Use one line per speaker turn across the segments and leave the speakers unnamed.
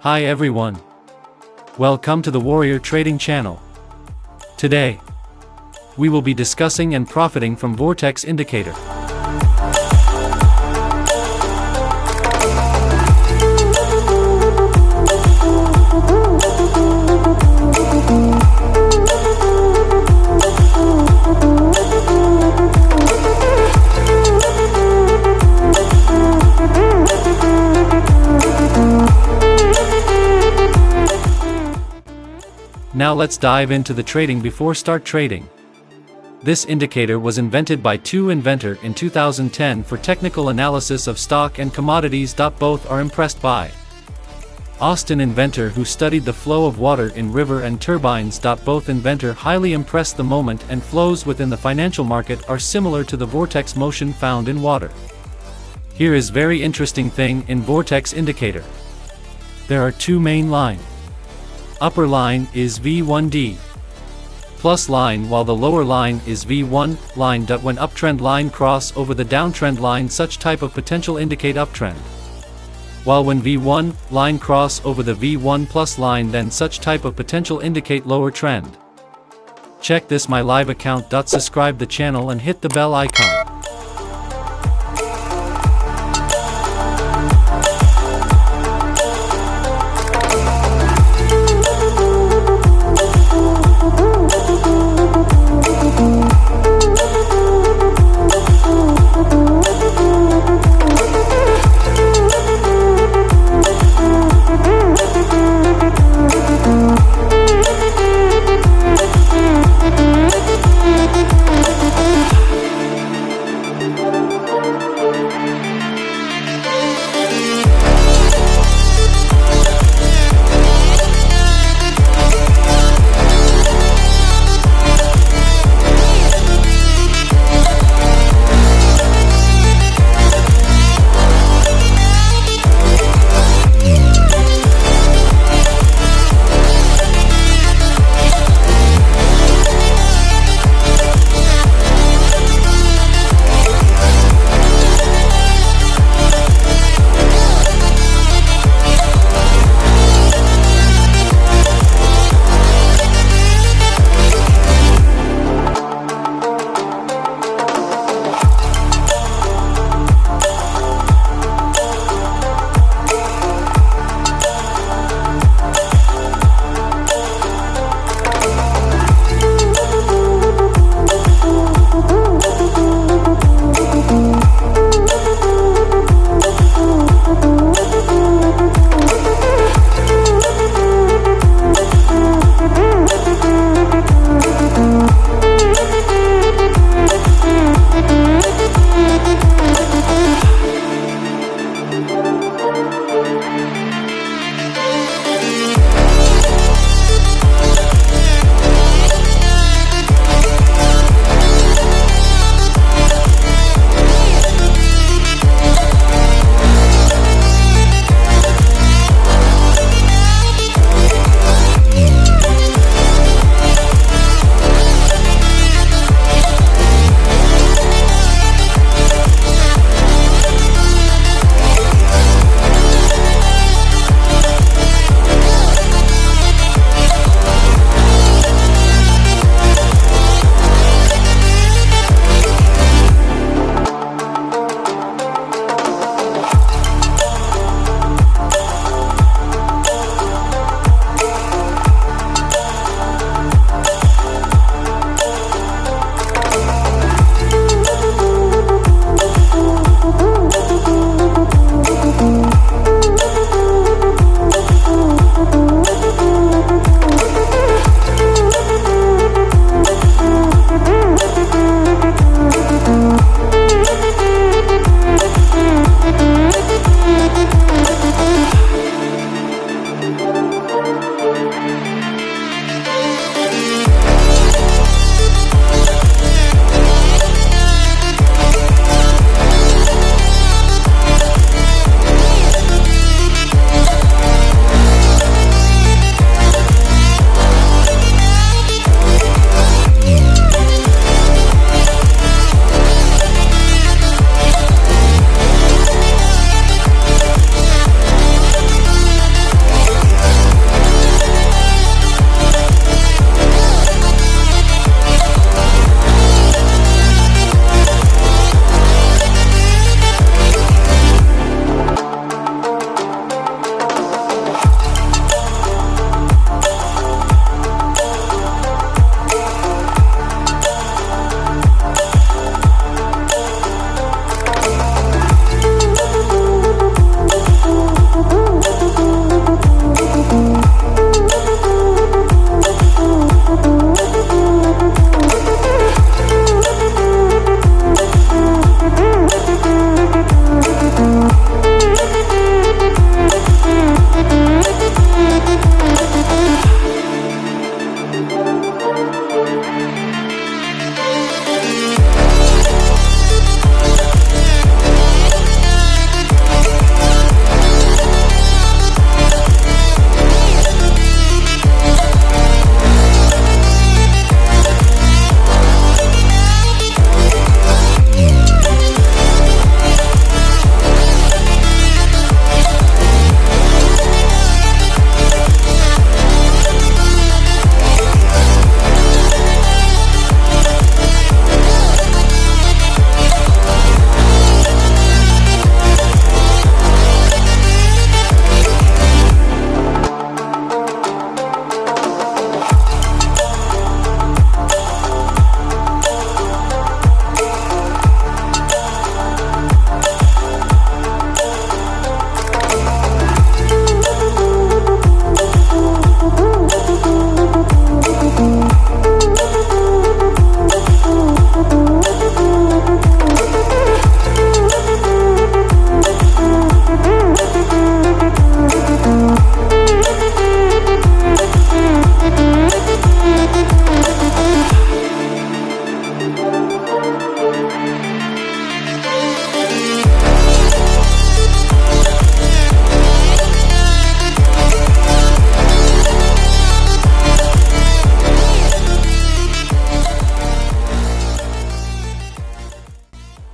Hi everyone. Welcome to the Warrior Trading Channel. Today, we will be discussing and profiting from Vortex Indicator. Now let's dive into the trading before start trading. This indicator was invented by two inventors in 2010 for technical analysis of stock and commodities. Both are impressed by Austin inventor who studied the flow of water in river and turbines. Both inventor highly impressed the moment and flows within the financial market are similar to the vortex motion found in water. Here is very interesting thing in Vortex Indicator. There are two main lines. Upper line is V1D plus line while the lower line is V1 line. When uptrend line cross over the downtrend line, such type of potential indicate uptrend. While when V1 line cross over the V1 plus line, then such type of potential indicate lower trend. Check this my live account. Subscribe the channel and hit the bell icon.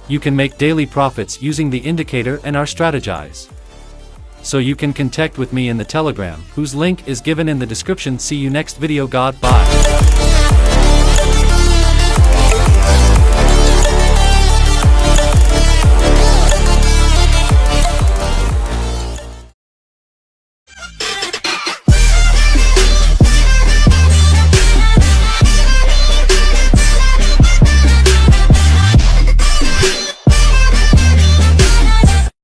You can make daily profits using the indicator and our strategize. So you can connect with me in the Telegram, whose link is given in the description. See you next video. God, bye.